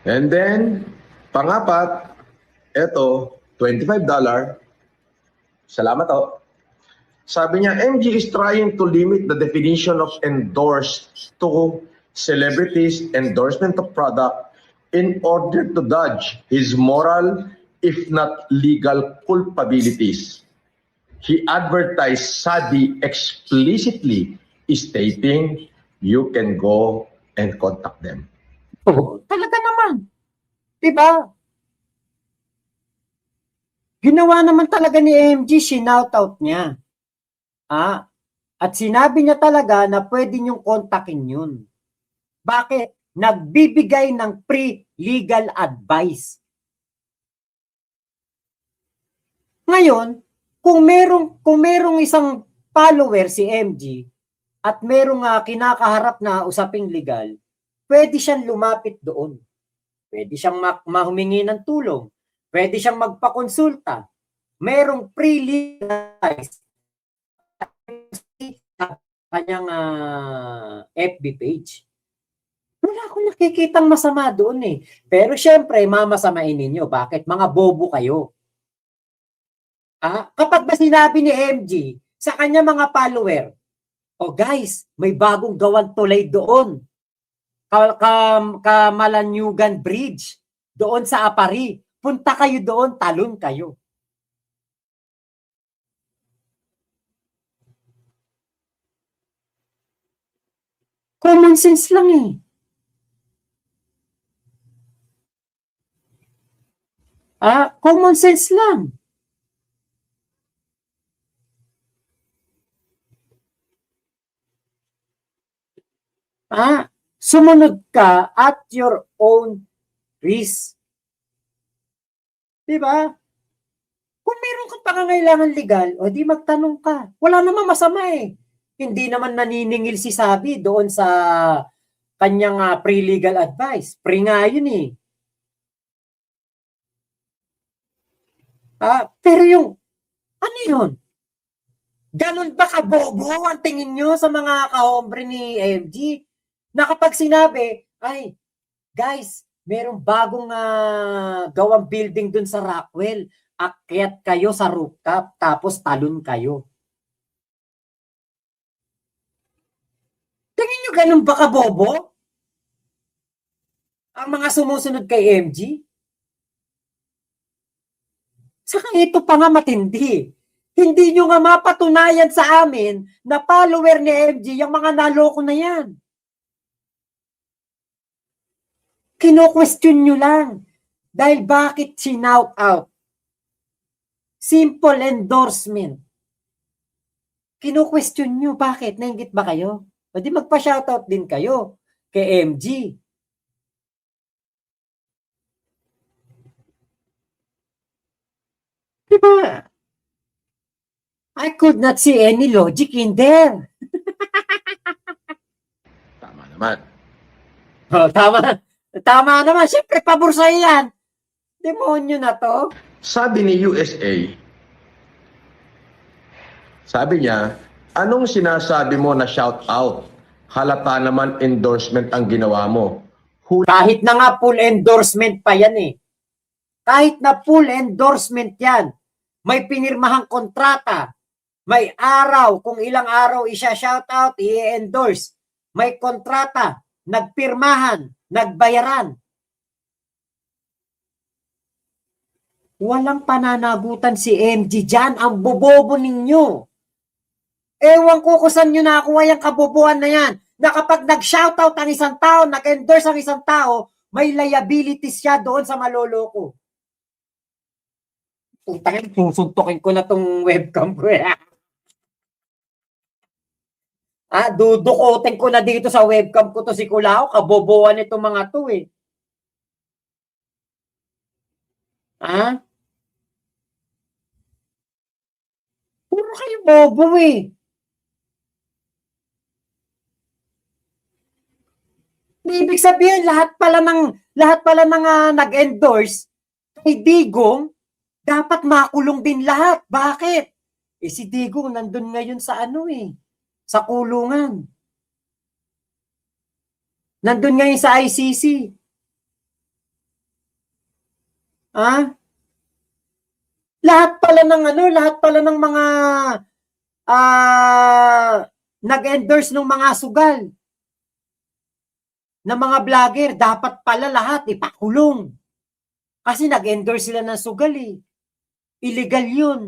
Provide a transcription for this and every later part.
And then, pangapat, eto, $25. Salamat o. Sabi niya, MG is trying to limit the definition of endorsed to celebrities' endorsement of product in order to dodge his moral, if not legal, culpabilities. He advertised Sadi explicitly stating, you can go and contact them. Oh, talaga naman. Diba? Ginawa naman talaga ni MG, shinout-out niya. At sinabi niya talaga na pwede niyong kontakin yun. Bakit? Nagbibigay ng pre-legal advice. Ngayon, kung merong isang follower si MG at merong kinakaharap na usaping legal, pwede siyang lumapit doon. Pwede siyang mahumingi ng tulong. Pwede siyang magpakonsulta. Merong pre-legal advice kanyang FB page. Wala akong nakikitang masama doon eh. Pero syempre, mamasamain ninyo. Bakit? Mga bobo kayo. Kapag ba sinabi ni MG sa kanya mga follower, oh guys, may bagong gawan tulay doon. Kamalanyugan Bridge. Doon sa Apari. Punta kayo doon, talon kayo. Common sense lang eh. Common sense lang. Sumunod ka at your own risk. Diba? Kung meron kang pangangailangan legal, o di magtanong ka. Wala namang masama eh. Hindi naman naniningil si Sabi doon sa kanyang pre-legal advice. Pre nga yun eh. Pero yung, ano yun? Ganun ba kabobo ang tingin nyo sa mga kahombre ni MG? Na kapag sinabi, ay, guys, merong bagong gawang building dun sa Rockwell. Akyat kayo sa rooftop, tapos talon kayo. Tingin nyo ganun ba kabobo? Ang mga sumusunod kay MG? Saka ito pa nga matindi. Hindi nyo nga mapatunayan sa amin na follower ni MG yung mga naloko na yan. Kino-question nyo lang. Dahil bakit sinout out? Simple endorsement. Kino-question nyo. Bakit? Nainggit ba kayo? O di magpa-shoutout din kayo kay MG. Diba? I could not see any logic in there. Tama naman. Tama. Tama naman. Siyempre, pabor sa'yo yan. Demonyo na to. Sabi ni USA, sabi niya, anong sinasabi mo na shout out? Halata naman endorsement ang ginawa mo. Kahit na nga full endorsement pa yan eh. Kahit na full endorsement yan, may pinirmahang kontrata, may araw, kung ilang araw isya-shoutout, i-endorse, may kontrata, nagpirmahan, nagbayaran. Walang pananagutan si MG dyan, ang bobobo ninyo. Ewan ko kung saan nyo nakakuha yung kabobohan na yan, na kapag nag-shoutout ang isang tao, nag-endorse ang isang tao, may liabilities siya doon sa maloloko. Putangin, susuntukin ko na tong webcam ko. Dudukotin ko na dito sa webcam ko to si Kulao. Kabobohan itong mga to eh. Puro kayo bobo eh. Ibig sabihin, lahat pala ng nag-endorse kay Digong, dapat makulong din lahat. Bakit? Si Digong nandun ngayon sa sa kulungan. Nandun ngayon sa ICC. Ah, lahat pala ng lahat pala ng mga nag-endorse ng mga sugal na mga vlogger, dapat pala lahat ipakulong. Kasi nag-endorse sila ng sugal eh. Illegal yun.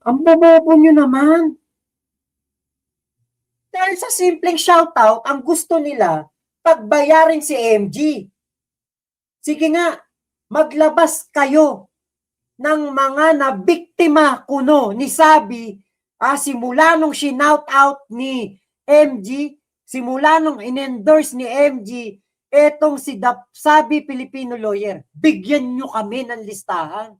Ang bobobo nyo naman. Dahil sa simpleng shoutout, ang gusto nila, pagbayarin si MG. Sige nga, maglabas kayo ng mga nabiktima kuno ni Sabi, simula nung shinout out ni MG, simula nung in-endorse ni MG, etong si Sabi Filipino Lawyer, bigyan nyo kami ng listahan.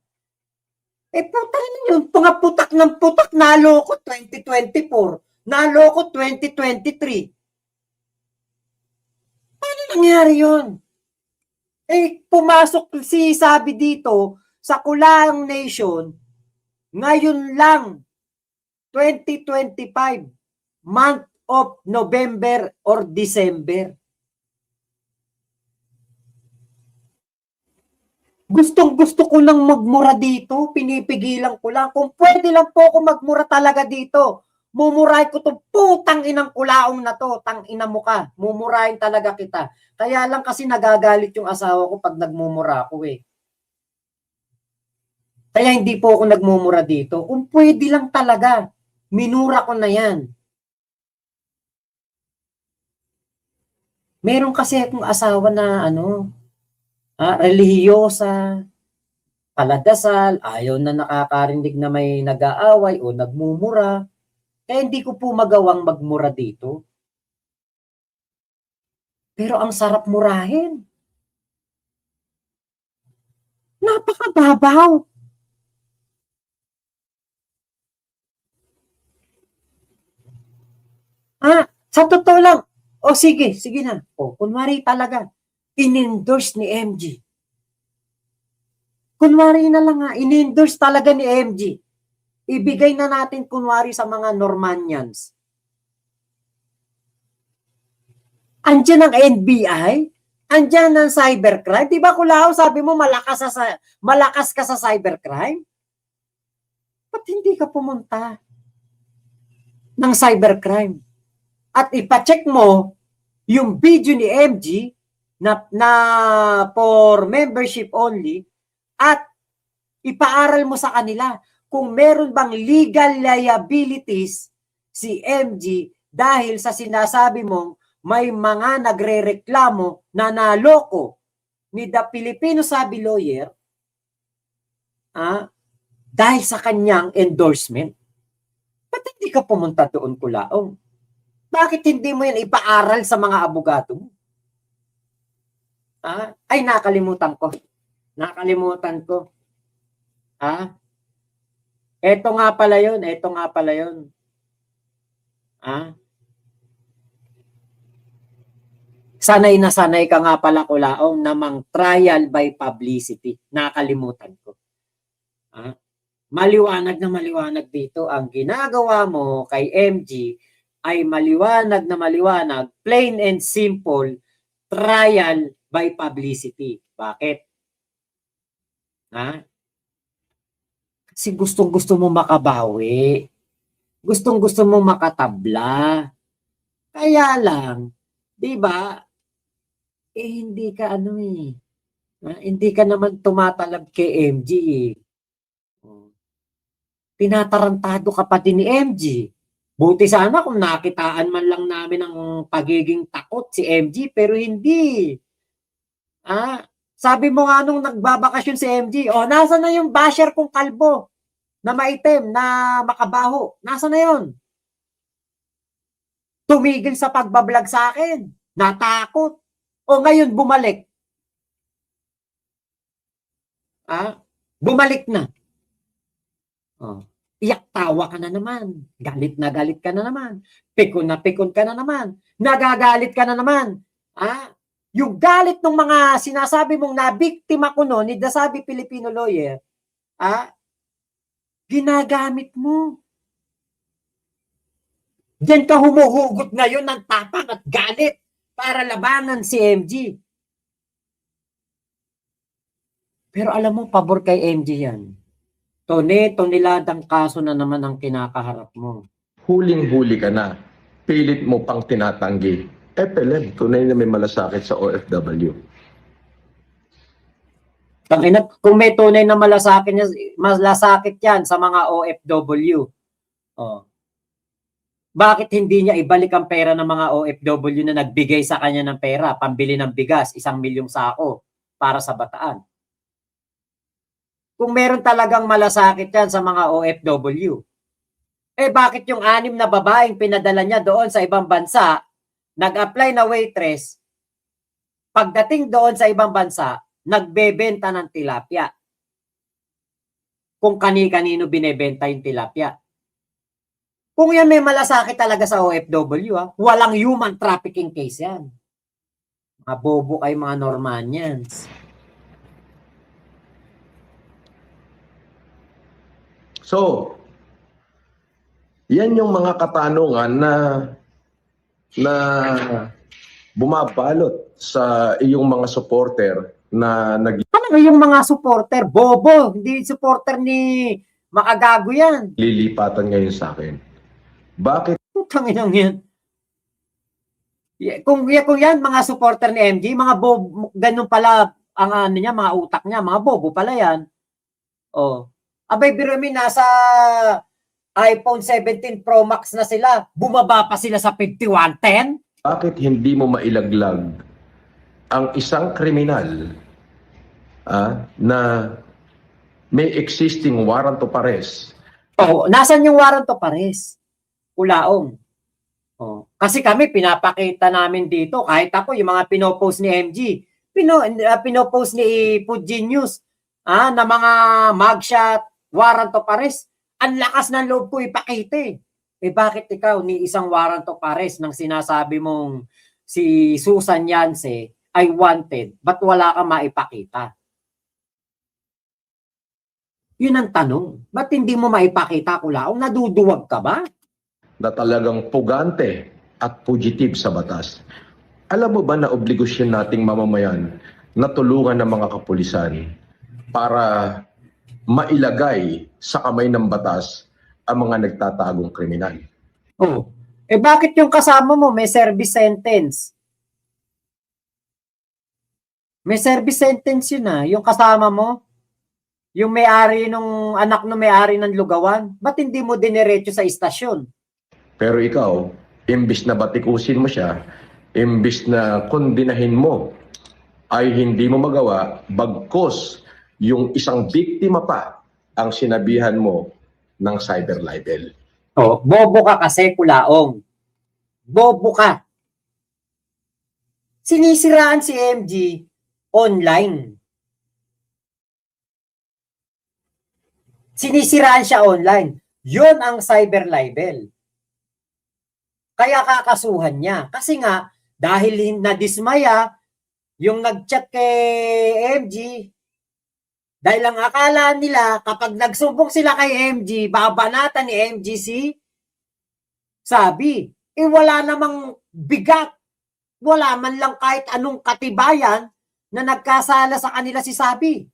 Puta rin yun, putak ng putak, naloko 2024, naloko 2023. Paano nangyari yun? Pumasok si Sabi dito sa Kulang Nation ngayon lang 2025 month of November or December. Gustong-gusto ko nang magmura dito, pinipigilan ko lang. Kung pwede lang po ako magmura talaga dito, mumurahin ko tong putang inang kulaong na to, tang ina mo ka, mumurahin talaga kita. Kaya lang kasi nagagalit yung asawa ko pag nagmumura ako eh. Kaya hindi po ako nagmumura dito. Kung pwede lang talaga, minura ko na yan. Meron kasi akong asawa na relihiyosa, paladasal, ayaw na nakakarinig na may nag-aaway o nagmumura. Kaya hindi ko po magawang magmura dito. Pero ang sarap murahin. Napakababaw. Sa totoo lang, sige na. Kunwari talaga, in-endorse ni MG. Kunwari na lang in-endorse talaga ni MG. Ibigay na natin kunwari sa mga Normanians. Andiyan ang NBI, andiyan ang cybercrime. Di ba Kulao, sabi mo malakas ka sa cybercrime? Ba't hindi ka pumunta ng cybercrime? At ipacheck mo yung video ni MG na for membership only at ipaaral mo sa kanila kung meron bang legal liabilities si MG dahil sa sinasabi mong may mga nagrereklamo na naloko ni The Filipino Sabi Lawyer dahil sa kanyang endorsement. Ba't hindi ka pumunta doon, Kulaong? Bakit hindi mo yan ipaaral sa mga abogado mo? Nakalimutan ko. Ito nga pala yun. Sanay na sanay ka nga pala, Kulaong, namang trial by publicity. Nakalimutan ko. Maliwanag na maliwanag dito. Ang ginagawa mo kay MG ay maliwanag na maliwanag, plain and simple, trial by publicity. Bakit? Kasi gustong-gusto mo makabawi. Gustong-gusto mo makatabla. Kaya lang, di ba, hindi ka hindi ka naman tumatalab kay MG eh. Tinatarantado ka pa din ni MG. Buti sana kung nakitaan man lang namin ang pagiging takot si MG, pero hindi. Sabi mo nga nung nagbabakasyon si MG, nasa na yung basher kong kalbo na maitim, na makabaho? Nasa na yun? Tumigil sa pagbablog sa akin. Natakot. Ngayon bumalik. Bumalik na. Iyak tawa ka na naman. Galit na galit ka na naman. Pikon na pikon ka na naman. Nagagalit ka na naman. Yung galit ng mga sinasabi mong nabiktima ko no ni The Sabi Filipino Lawyer, ginagamit mo. Diyan ka humuhugot ngayon ng tapang at galit para labanan si MG. Pero alam mo, pabor kay MG yan. Tone-toneladang kaso na naman ang kinakaharap mo. Huling-huli ka na. Pilit mo pang tinatanggi. Pelem, tunay na may malasakit sa OFW. Tangina, kung may tunay na malasakit yan sa mga OFW. Oh. Bakit hindi niya ibalik ang pera ng mga OFW na nagbigay sa kanya ng pera, pambili ng bigas, 1,000,000 sako para sa Bataan? Kung meron talagang malasakit yan sa mga OFW, bakit yung 6 na babaeng pinadala niya doon sa ibang bansa, nag-apply na waitress, pagdating doon sa ibang bansa, nagbebenta ng tilapia? Kung kani-kanino binebenta yung tilapia. Kung yan may malasakit talaga sa OFW, walang human trafficking case yan. Mga bobo kayo, mga Normanians. So, yan yung mga katanungan na bumabalot sa iyong mga supporter na Ano yung mga supporter? Bobo, hindi supporter ni Makagago yan. naglilipatan ngayon sa akin. Bakit Putang inang yan. Kung yan, mga supporter ni MG, mga bobo, ganun pala ang ano niya, mga utak niya, mga bobo pala yan. Oh. Abay, Birami, nasa iPhone 17 Pro Max na sila. Bumaba pa sila sa 5110. bakit hindi mo mailaglag ang isang kriminal na may existing warrant of arrest? Oh, nasan yung warrant of arrest? Kulaong. Oh. Kasi kami, pinapakita namin dito, kahit ako, yung mga pinopost ni MG, pinopost ni Pudgy News, na mga mugshot, warrant of arrest, ang lakas ng loob ko ipakita eh. Bakit ikaw ni isang warrant of arrest nang sinasabi mong si Susan Yance ay wanted, ba't wala kang maipakita? Yun ang tanong. Ba't hindi mo maipakita, Kulaong? Naduduwag ka ba? Na talagang pugante at fugitive sa batas. Alam mo ba na obligasyon nating mamamayan na tulungan ng mga kapulisan para mailagay sa kamay ng batas ang mga nagtatagong kriminal? Oh. Bakit yung kasama mo may service sentence? May service sentence yun yung kasama mo, yung may-ari nung anak ng may-ari ng lugawan, ba't hindi mo diniretso sa istasyon? Pero ikaw, imbis na batikusin mo siya, imbis na kondinahin mo, ay hindi mo magawa, bagkos yung isang biktima pa ang sinabihan mo ng cyber libel. Oh, bobo ka kasi, Kulaong. Bobo ka. Sinisiraan si MG online. Sinisiraan siya online. Yun ang cyber libel. Kaya kakasuhan niya. Kasi nga, dahil nadismaya, yung nag-chat kay MG, dahil ang akala nila, kapag nagsumbong sila kay MG, babanatan ni MG Sabi. Wala namang bigat. Wala man lang kahit anong katibayan na nagkasala sa kanila si Sabi.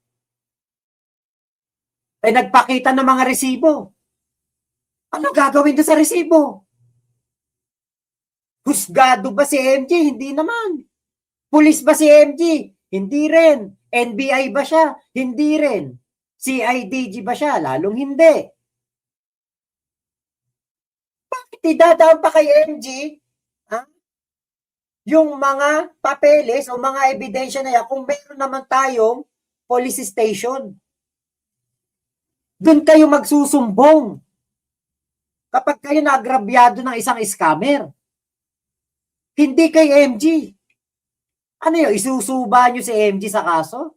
Nagpakita ng mga resibo. Ano gagawin doon sa resibo? Husgado ba si MG? Hindi naman. Pulis ba si MG? Hindi rin. NBI ba siya? Hindi rin. CIDG ba siya? Lalong hindi. Bakit idadaan pa kay MG yung mga papeles o mga ebidensya na yan kung meron naman tayong police station? Doon kayo magsusumbong kapag kayo nagrabyado ng isang scammer. Hindi kay MG. Ano yun? Isusuba nyo si MG sa kaso?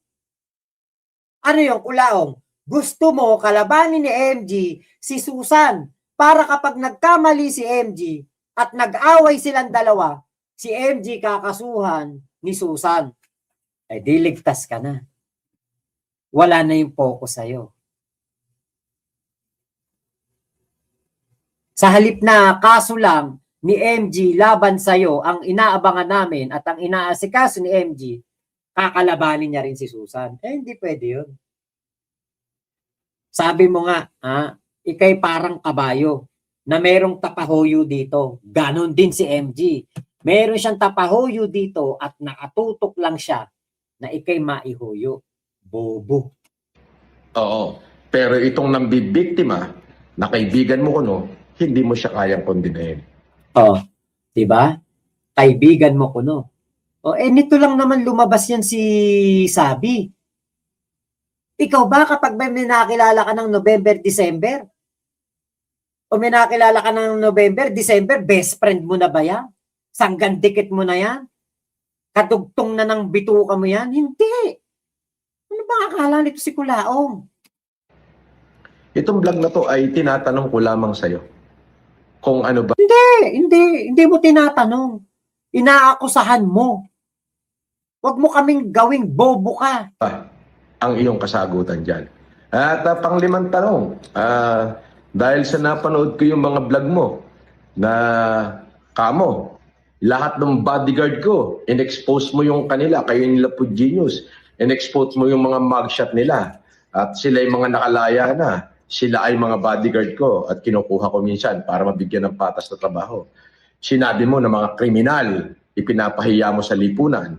Ano yung Kulaong? Gusto mo kalabanin ni MG si Susan para kapag nagkamali si MG at nag-away silang dalawa, si MG kakasuhan ni Susan. Di ligtas ka na. Wala na yung focus sa'yo. Sa halip na kaso lang ni MG laban sa'yo, ang inaabangan namin at ang inaasikaso ni MG, kakalabanin niya rin si Susan. Hindi pwede yun. Sabi mo nga, ikay parang kabayo na merong tapahoyo dito. Ganon din si MG. Meron siyang tapahoyo dito at nakatutok lang siya na ikay maihuyo. Bobo. Oo. Pero itong nambibiktima, na kaibigan mo kuno, hindi mo siya kayang kondenahin. Diba? Kaibigan mo kuno. Nito lang naman lumabas yan si Sabi. Ikaw ba kapag may nakilala ka ng November, December? O may nakilala ka ng November, December, best friend mo na ba yan? Sanggandikit mo na yan? Kadugtong na ng bituka mo yan? Hindi. Ano ba akala nito si Kulaong? Itong vlog na to ay tinatanong ko lamang sa'yo. Kung ano ba? Hindi mo tinatanong. Inaakusahan mo. Huwag mo kaming gawing bobo ka. Ang iyong kasagutan dyan. At panglimang tanong, dahil sa napanood ko yung mga vlog mo, na kamo, lahat ng bodyguard ko, in-expose mo yung kanila, kayo yung Lapud Genius, in-expose mo yung mga mugshot nila, at sila yung mga nakalaya na, sila ay mga bodyguard ko, at kinukuha ko minsan para mabigyan ng patas na trabaho. Sinabi mo na mga kriminal, ipinapahiya mo sa lipunan,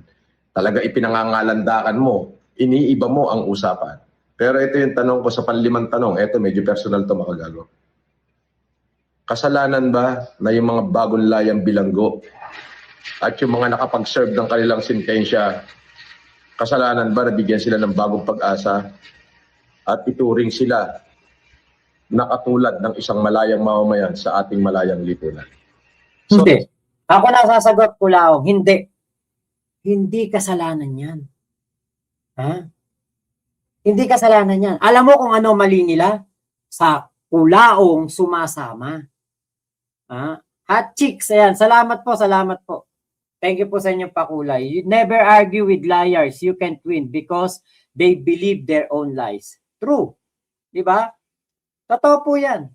talaga ipinangangalandakan mo, iniiba mo ang usapan. Pero ito yung tanong ko sa panlimang tanong, ito medyo personal to makagago. Kasalanan ba na yung mga bagong layang bilanggo at yung mga nakapag-serve ng kanilang sentensya, kasalanan ba na bigyan sila ng bagong pag-asa at ituring sila na katulad ng isang malayang mamamayan sa ating malayang lipunan? So, hindi. Ako na sasagot ko lang, hindi. Hindi kasalanan yan. Hindi kasalanan yan. Alam mo kung ano mali nila? Sa Kulaong sumasama. Hot chicks, ayan. Salamat po. Thank you po sa inyong pakulay. You never argue with liars. You can't win because they believe their own lies. True. Diba? Totoo po yan.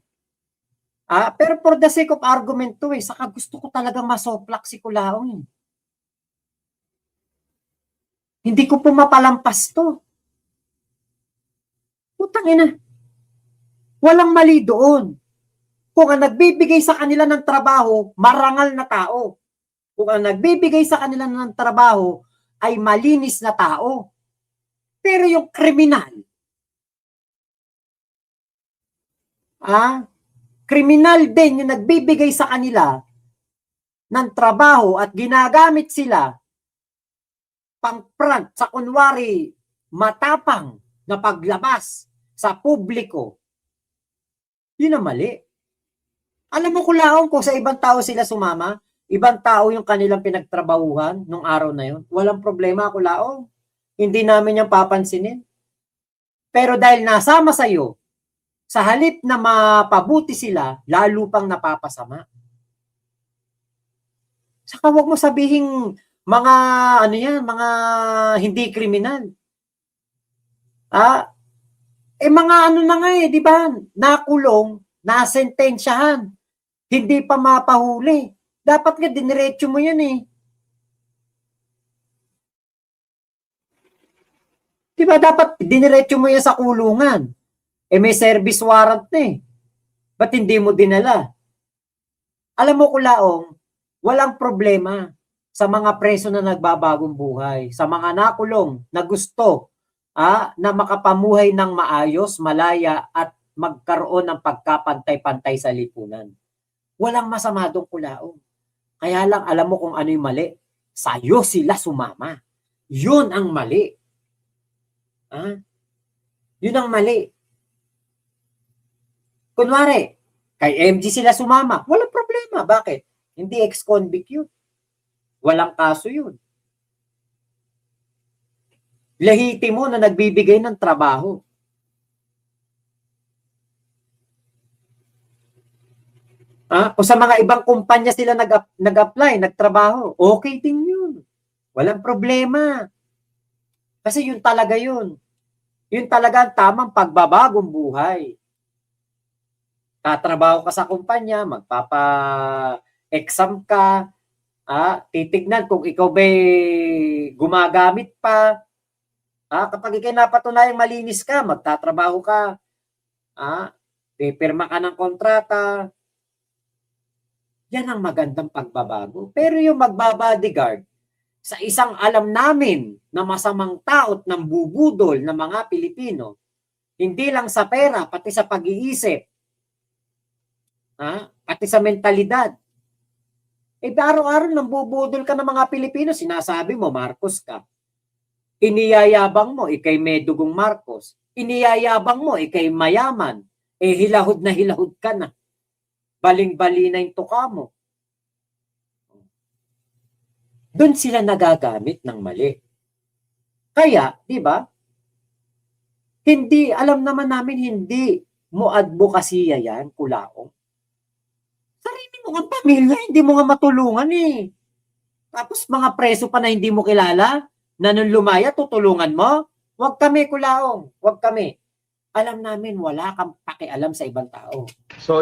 Pero for the sake of argument to saka gusto ko talagang masoplak si Kulaong. Hindi ko po mapalampas to. Putang ina. Walang mali doon. Kung ang nagbibigay sa kanila ng trabaho, marangal na tao. Kung ang nagbibigay sa kanila ng trabaho ay malinis na tao. Pero yung kriminal, kriminal din yung nagbibigay sa kanila ng trabaho at ginagamit sila pang-front sa kunwari matapang na paglabas sa publiko. Yun ang mali. Alam mo Kulaong, kung sa ibang tao sila sumama, ibang tao yung kanilang pinagtrabahuhan nung araw na yun, walang problema Kulaong. Hindi namin yung papansinin. Pero dahil nasama sa'yo, sa halip na mapabuti sila, lalo pang napapasama. Saka huwag mo sabihing mga mga hindi kriminal. Mga na nga di ba? Nakulong, nasentensyahan, hindi pa mapahuli. Dapat nga diniretso mo yan Di ba dapat diniretso mo yan sa kulungan? May service warrant na Ba't hindi mo dinala? Alam mo Kulaong, walang problema sa mga preso na nagbabagong buhay, sa mga nakulong na gusto na makapamuhay ng maayos, malaya at magkaroon ng pagkapantay-pantay sa lipunan. Walang masama doon Kulaong. Kaya lang alam mo kung ano yung mali. Sa'yo sila sumama. Yun ang mali. Yun ang mali. Kunwari, kay MG sila sumama. Walang problema. Bakit? Hindi ex-convict yun. Walang kaso yun. Lehitimo na nagbibigay ng trabaho. Kung sa mga ibang kumpanya sila nag-apply, nagtrabaho, okay din yun. Walang problema. Kasi yun talaga yun. Yun talaga ang tamang pagbabagong buhay. Tatrabaho ka sa kumpanya, exam ka, titignan kung ikaw ba'y gumagamit pa. Kapag ikay napatunayang malinis ka, magtatrabaho ka, pipirma ka ng kontrata, yan ang magandang pagbabago. Pero yung magbabodyguard sa isang alam namin na masamang tao at nambubudol ng mga Pilipino, hindi lang sa pera, pati sa pag-iisip, pati sa mentalidad. Araw-araw nambubudol ka ng mga Pilipino, sinasabi mo, Marcos ka. Iniyayabang mo, ikay may dugong Marcos. Iniyayabang mo, ikay mayaman. Hilahod na hilahod ka na. Baling-bali na yung tuka mo. Doon sila nagagamit ng mali. Kaya, di ba? Hindi, alam naman namin, hindi mo advokasya yan, Kulaong. Sarili mo ang pamilya, hindi mo nga matulungan eh. Tapos mga preso pa na hindi mo kilala, na nung lumaya, tutulungan mo? Huwag kami, Kulaong. Huwag kami. Alam namin, wala kang pakialam sa ibang tao. So